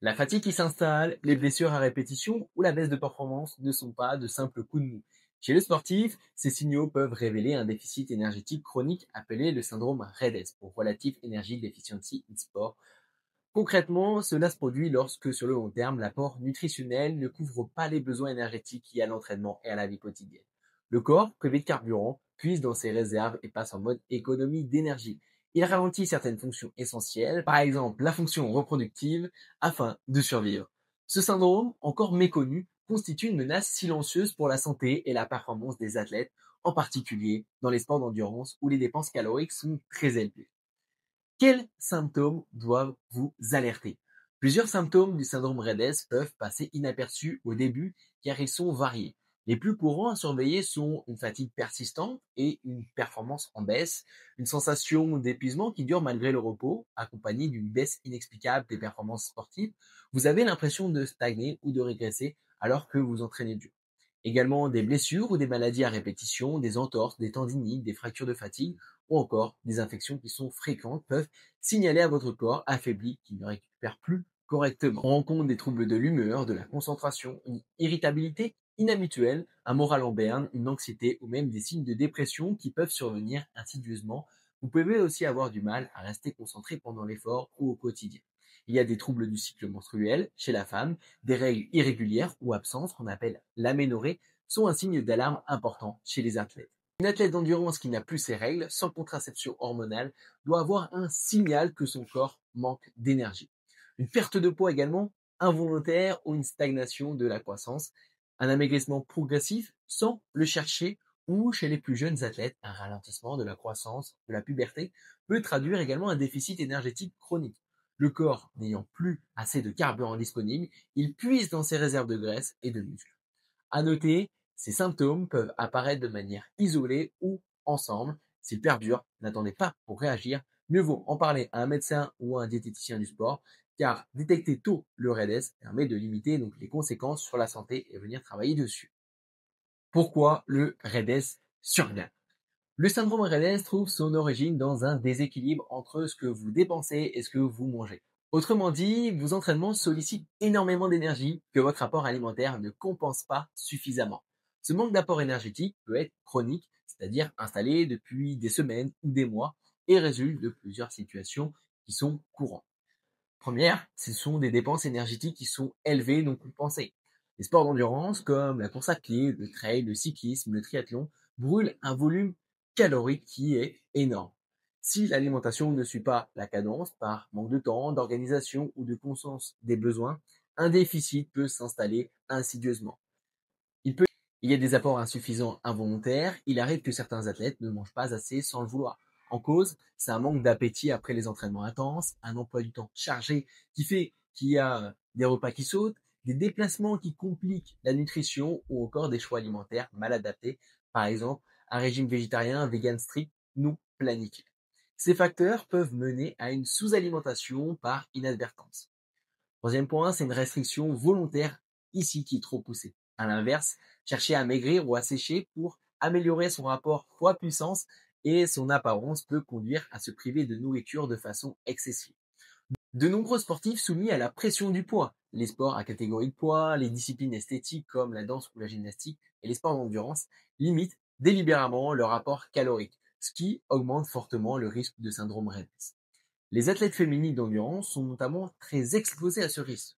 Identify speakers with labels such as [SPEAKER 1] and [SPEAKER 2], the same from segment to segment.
[SPEAKER 1] La fatigue qui s'installe, les blessures à répétition ou la baisse de performance ne sont pas de simples coups de mou. Chez le sportif, ces signaux peuvent révéler un déficit énergétique chronique appelé le syndrome REDES pour Relative Energy Deficiency in Sport. Concrètement, cela se produit lorsque, sur le long terme, l'apport nutritionnel ne couvre pas les besoins énergétiques liés à l'entraînement et à la vie quotidienne. Le corps, privé de carburant, puise dans ses réserves et passe en mode économie d'énergie. Il ralentit certaines fonctions essentielles, par exemple la fonction reproductive, afin de survivre. Ce syndrome, encore méconnu, constitue une menace silencieuse pour la santé et la performance des athlètes, en particulier dans les sports d'endurance où les dépenses caloriques sont très élevées. Quels symptômes doivent vous alerter? Plusieurs symptômes du syndrome REDES peuvent passer inaperçus au début car ils sont variés. Les plus courants à surveiller sont une fatigue persistante et une performance en baisse, une sensation d'épuisement qui dure malgré le repos, accompagnée d'une baisse inexplicable des performances sportives. Vous avez l'impression de stagner ou de régresser alors que vous entraînez dur. Également des blessures ou des maladies à répétition, des entorses, des tendinites, des fractures de fatigue ou encore des infections qui sont fréquentes peuvent signaler à votre corps affaibli qu'il ne récupère plus correctement. On rencontre des troubles de l'humeur, de la concentration, une irritabilité inhabituelle, un moral en berne, une anxiété ou même des signes de dépression qui peuvent survenir insidieusement. Vous pouvez aussi avoir du mal à rester concentré pendant l'effort ou au quotidien. Il y a des troubles du cycle menstruel chez la femme, des règles irrégulières ou absentes, qu'on appelle l'aménorrhée, sont un signe d'alarme important chez les athlètes. Une athlète d'endurance qui n'a plus ses règles, sans contraception hormonale, doit avoir un signal que son corps manque d'énergie. Une perte de poids également, involontaire ou une stagnation de la croissance, un amaigrissement progressif sans le chercher ou chez les plus jeunes athlètes, un ralentissement de la croissance, de la puberté, peut traduire également un déficit énergétique chronique. Le corps n'ayant plus assez de carburant disponible, il puise dans ses réserves de graisse et de muscles. À noter, ces symptômes peuvent apparaître de manière isolée ou ensemble. S'ils perdurent, n'attendez pas pour réagir. Mieux vaut en parler à un médecin ou à un diététicien du sport, car détecter tôt le REDES permet de limiter donc les conséquences sur la santé et venir travailler dessus. Pourquoi le REDES survient? Le syndrome RLS trouve son origine dans un déséquilibre entre ce que vous dépensez et ce que vous mangez. Autrement dit, vos entraînements sollicitent énormément d'énergie que votre apport alimentaire ne compense pas suffisamment. Ce manque d'apport énergétique peut être chronique, c'est-à-dire installé depuis des semaines ou des mois et résulte de plusieurs situations qui sont courantes. Première, ce sont des dépenses énergétiques qui sont élevées non compensées. Les sports d'endurance comme la course à pied, le trail, le cyclisme, le triathlon brûlent un volume calorique qui est énorme. Si l'alimentation ne suit pas la cadence par manque de temps, d'organisation ou de conscience des besoins, un déficit peut s'installer insidieusement. Il peut il y a des apports insuffisants involontaires. Il arrive que certains athlètes ne mangent pas assez sans le vouloir. En cause, c'est un manque d'appétit après les entraînements intenses, un emploi du temps chargé qui fait qu'il y a des repas qui sautent, des déplacements qui compliquent la nutrition ou encore des choix alimentaires mal adaptés. Par exemple, un régime végétarien, vegan strict, non planifié. Ces facteurs peuvent mener à une sous-alimentation par inadvertance. Troisième point, c'est une restriction volontaire ici qui est trop poussée. À l'inverse, chercher à maigrir ou à sécher pour améliorer son rapport poids-puissance et son apparence peut conduire à se priver de nourriture de façon excessive. De nombreux sportifs soumis à la pression du poids, les sports à catégorie de poids, les disciplines esthétiques comme la danse ou la gymnastique et les sports d'endurance limitent délibérément leur apport calorique, ce qui augmente fortement le risque de syndrome REDS. Les athlètes féminines d'endurance sont notamment très exposés à ce risque.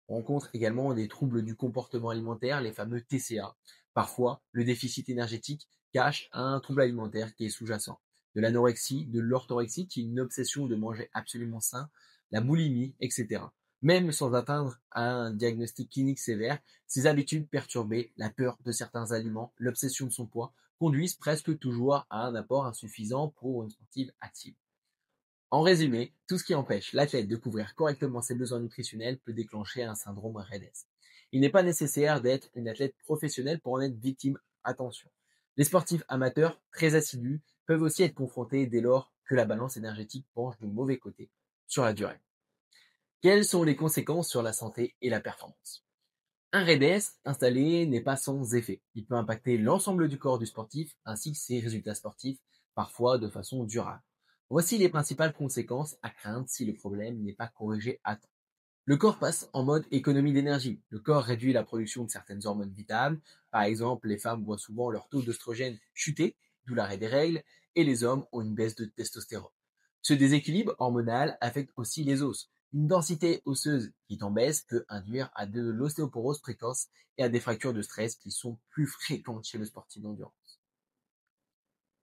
[SPEAKER 1] On rencontre également des troubles du comportement alimentaire, les fameux TCA. Parfois, le déficit énergétique cache un trouble alimentaire qui est sous-jacent. De l'anorexie, de l'orthorexie, qui est une obsession de manger absolument sain, la boulimie, etc. Même sans atteindre un diagnostic clinique sévère, ces habitudes perturbées, la peur de certains aliments, l'obsession de son poids, conduisent presque toujours à un apport insuffisant pour une sportive active. En résumé, tout ce qui empêche l'athlète de couvrir correctement ses besoins nutritionnels peut déclencher un syndrome REDES. Il n'est pas nécessaire d'être une athlète professionnelle pour en être victime. Attention. Les sportifs amateurs, très assidus, peuvent aussi être confrontés dès lors que la balance énergétique penche du mauvais côté sur la durée. Quelles sont les conséquences sur la santé et la performance? Un REDES installé n'est pas sans effet. Il peut impacter l'ensemble du corps du sportif ainsi que ses résultats sportifs, parfois de façon durable. Voici les principales conséquences à craindre si le problème n'est pas corrigé à temps. Le corps passe en mode économie d'énergie. Le corps réduit la production de certaines hormones vitales. Par exemple, les femmes voient souvent leur taux d'œstrogène chuter, d'où l'arrêt des règles, et les hommes ont une baisse de testostérone. Ce déséquilibre hormonal affecte aussi les os. Une densité osseuse qui est en baisse peut induire à de l'ostéoporose précoce et à des fractures de stress qui sont plus fréquentes chez le sportif d'endurance.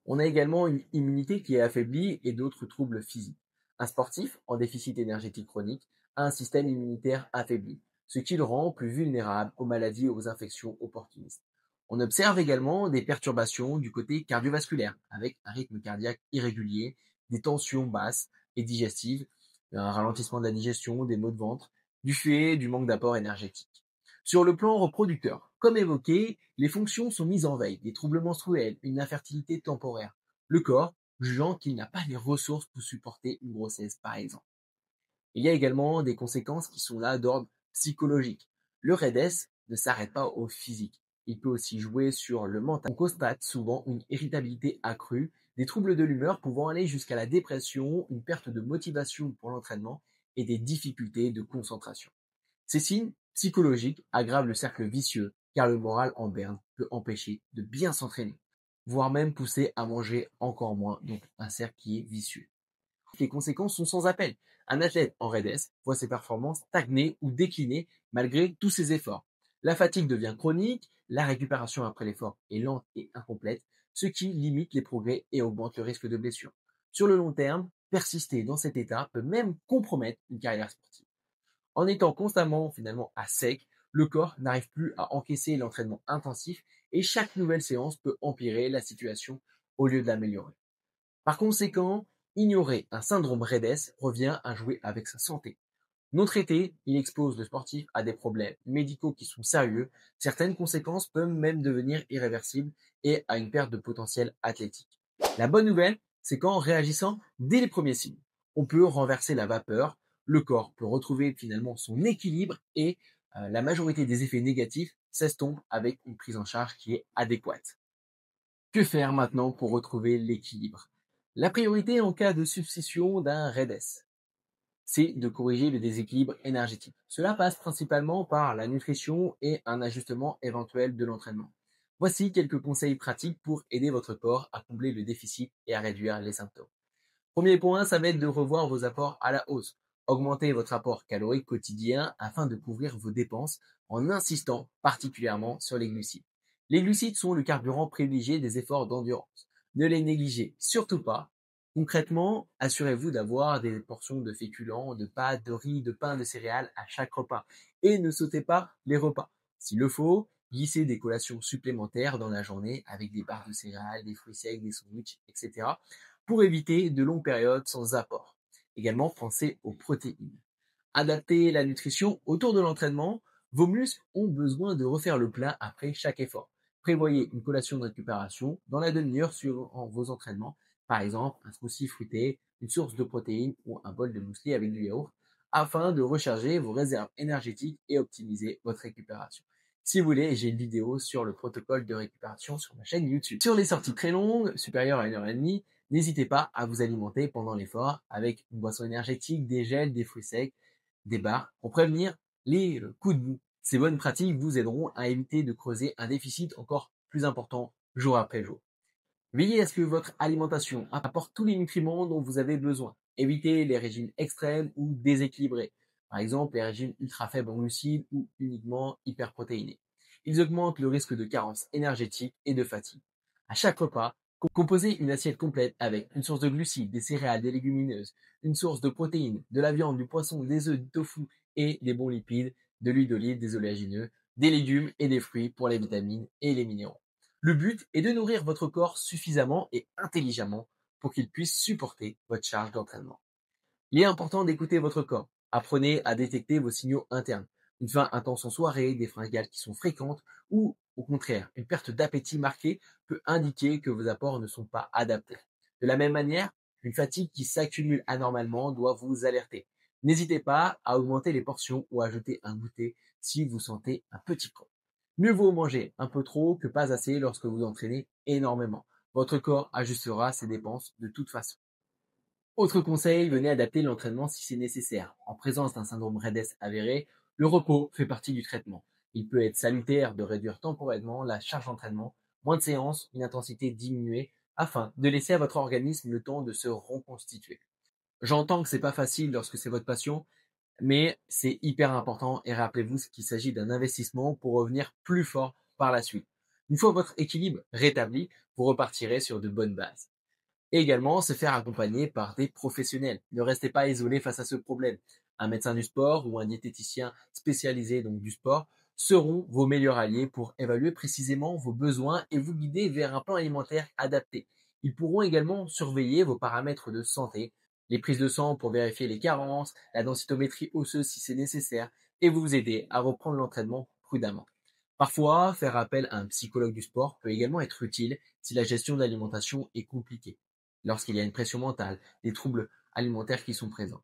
[SPEAKER 1] On a également une immunité qui est affaiblie et d'autres troubles physiques. Un sportif en déficit énergétique chronique a un système immunitaire affaibli, ce qui le rend plus vulnérable aux maladies et aux infections opportunistes. On observe également des perturbations du côté cardiovasculaire, avec un rythme cardiaque irrégulier, des tensions basses et digestives, un ralentissement de la digestion, des maux de ventre, du fait du manque d'apport énergétique. Sur le plan reproducteur, comme évoqué, les fonctions sont mises en veille, des troubles menstruels, une infertilité temporaire. Le corps jugeant qu'il n'a pas les ressources pour supporter une grossesse, par exemple. Il y a également des conséquences qui sont là d'ordre psychologique. Le REDS ne s'arrête pas au physique. Il peut aussi jouer sur le mental. On constate souvent une irritabilité accrue, des troubles de l'humeur pouvant aller jusqu'à la dépression, une perte de motivation pour l'entraînement et des difficultés de concentration. Ces signes psychologiques aggravent le cercle vicieux car le moral en berne peut empêcher de bien s'entraîner, voire même pousser à manger encore moins, donc un cercle qui est vicieux. Les conséquences sont sans appel. Un athlète en REDS voit ses performances stagner ou décliner malgré tous ses efforts. La fatigue devient chronique, la récupération après l'effort est lente et incomplète, ce qui limite les progrès et augmente le risque de blessure. Sur le long terme, persister dans cet état peut même compromettre une carrière sportive. En étant constamment finalement à sec, le corps n'arrive plus à encaisser l'entraînement intensif et chaque nouvelle séance peut empirer la situation au lieu de l'améliorer. Par conséquent, ignorer un syndrome REDS revient à jouer avec sa santé. Non traité, il expose le sportif à des problèmes médicaux qui sont sérieux, certaines conséquences peuvent même devenir irréversibles et à une perte de potentiel athlétique. La bonne nouvelle, c'est qu'en réagissant dès les premiers signes, on peut renverser la vapeur, le corps peut retrouver finalement son équilibre et la majorité des effets négatifs s'estompent avec une prise en charge qui est adéquate. Que faire maintenant pour retrouver l'équilibre? La priorité en cas de suspicion d'un REDS, c'est de corriger le déséquilibre énergétique. Cela passe principalement par la nutrition et un ajustement éventuel de l'entraînement. Voici quelques conseils pratiques pour aider votre corps à combler le déficit et à réduire les symptômes. Premier point, ça va être de revoir vos apports à la hausse. Augmentez votre apport calorique quotidien afin de couvrir vos dépenses en insistant particulièrement sur les glucides. Les glucides sont le carburant privilégié des efforts d'endurance. Ne les négligez surtout pas. Concrètement, assurez-vous d'avoir des portions de féculents, de pâtes, de riz, de pain, de céréales à chaque repas. Et ne sautez pas les repas. S'il le faut, glissez des collations supplémentaires dans la journée avec des barres de céréales, des fruits secs, des sandwichs, etc. pour éviter de longues périodes sans apport. Également, pensez aux protéines. Adaptez la nutrition autour de l'entraînement. Vos muscles ont besoin de refaire le plein après chaque effort. Prévoyez une collation de récupération dans la demi-heure sur vos entraînements. Par exemple, un smoothie fruité, une source de protéines ou un bol de muesli avec du yaourt afin de recharger vos réserves énergétiques et optimiser votre récupération. Si vous voulez, j'ai une vidéo sur le protocole de récupération sur ma chaîne YouTube. Sur les sorties très longues, supérieures à 1h30, n'hésitez pas à vous alimenter pendant l'effort avec une boisson énergétique, des gels, des fruits secs, des barres pour prévenir les coups de mou. Ces bonnes pratiques vous aideront à éviter de creuser un déficit encore plus important jour après jour. Veillez à ce que votre alimentation apporte tous les nutriments dont vous avez besoin. Évitez les régimes extrêmes ou déséquilibrés. Par exemple, les régimes ultra faibles en glucides ou uniquement hyperprotéinés. Ils augmentent le risque de carence énergétique et de fatigue. À chaque repas, composez une assiette complète avec une source de glucides, des céréales, des légumineuses, une source de protéines, de la viande, du poisson, des œufs, du tofu et des bons lipides, de l'huile d'olive, des oléagineux, des légumes et des fruits pour les vitamines et les minéraux. Le but est de nourrir votre corps suffisamment et intelligemment pour qu'il puisse supporter votre charge d'entraînement. Il est important d'écouter votre corps. Apprenez à détecter vos signaux internes. Une faim intense en soirée, des fringales qui sont fréquentes ou, au contraire, une perte d'appétit marquée peut indiquer que vos apports ne sont pas adaptés. De la même manière, une fatigue qui s'accumule anormalement doit vous alerter. N'hésitez pas à augmenter les portions ou à ajouter un goûter si vous sentez un petit creux. Mieux vaut manger un peu trop que pas assez lorsque vous entraînez énormément. Votre corps ajustera ses dépenses de toute façon. Autre conseil, venez adapter l'entraînement si c'est nécessaire. En présence d'un syndrome REDES avéré, le repos fait partie du traitement. Il peut être salutaire de réduire temporairement la charge d'entraînement, moins de séances, une intensité diminuée, afin de laisser à votre organisme le temps de se reconstituer. J'entends que c'est pas facile lorsque c'est votre passion, mais c'est hyper important et rappelez-vous qu'il s'agit d'un investissement pour revenir plus fort par la suite. Une fois votre équilibre rétabli, vous repartirez sur de bonnes bases. Et également, se faire accompagner par des professionnels. Ne restez pas isolé face à ce problème. Un médecin du sport ou un diététicien spécialisé donc du sport seront vos meilleurs alliés pour évaluer précisément vos besoins et vous guider vers un plan alimentaire adapté. Ils pourront également surveiller vos paramètres de santé, les prises de sang pour vérifier les carences, la densitométrie osseuse si c'est nécessaire et vous aider à reprendre l'entraînement prudemment. Parfois, faire appel à un psychologue du sport peut également être utile si la gestion de l'alimentation est compliquée, lorsqu'il y a une pression mentale, des troubles alimentaires qui sont présents.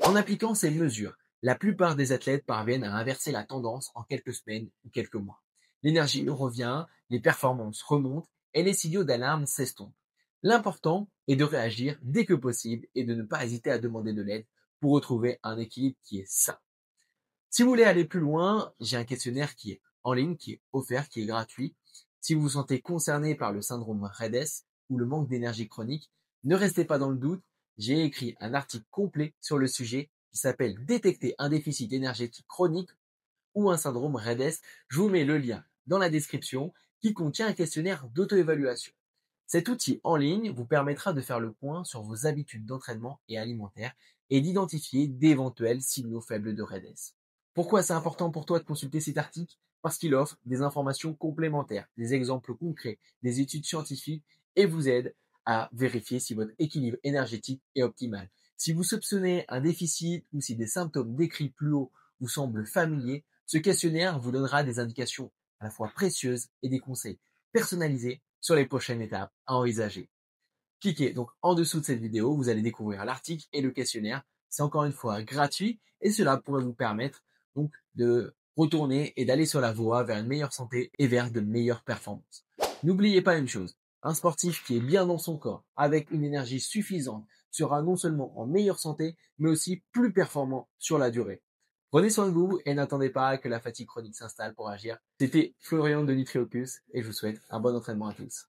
[SPEAKER 1] En appliquant ces mesures, la plupart des athlètes parviennent à inverser la tendance en quelques semaines ou quelques mois. L'énergie revient, les performances remontent et les signaux d'alarme s'estompent. L'important est de réagir dès que possible et de ne pas hésiter à demander de l'aide pour retrouver un équilibre qui est sain. Si vous voulez aller plus loin, j'ai un questionnaire qui est en ligne, qui est offert, qui est gratuit. Si vous vous sentez concerné par le syndrome REDES ou le manque d'énergie chronique, ne restez pas dans le doute. J'ai écrit un article complet sur le sujet qui s'appelle Détecter un déficit énergétique chronique ou un syndrome REDES. Je vous mets le lien dans la description qui contient un questionnaire d'auto-évaluation. Cet outil en ligne vous permettra de faire le point sur vos habitudes d'entraînement et alimentaire et d'identifier d'éventuels signaux faibles de REDES. Pourquoi c'est important pour toi de consulter cet article? Parce qu'il offre des informations complémentaires, des exemples concrets, des études scientifiques et vous aide à vérifier si votre équilibre énergétique est optimal. Si vous soupçonnez un déficit ou si des symptômes décrits plus haut vous semblent familiers, ce questionnaire vous donnera des indications à la fois précieuses et des conseils personnalisés sur les prochaines étapes à envisager. Cliquez donc en dessous de cette vidéo, vous allez découvrir l'article et le questionnaire. C'est encore une fois gratuit et cela pourrait vous permettre donc de retourner et d'aller sur la voie vers une meilleure santé et vers de meilleures performances. N'oubliez pas une chose, un sportif qui est bien dans son corps, avec une énergie suffisante, sera non seulement en meilleure santé, mais aussi plus performant sur la durée. Prenez soin de vous et n'attendez pas que la fatigue chronique s'installe pour agir. C'était Florian de Nutriocus et je vous souhaite un bon entraînement à tous.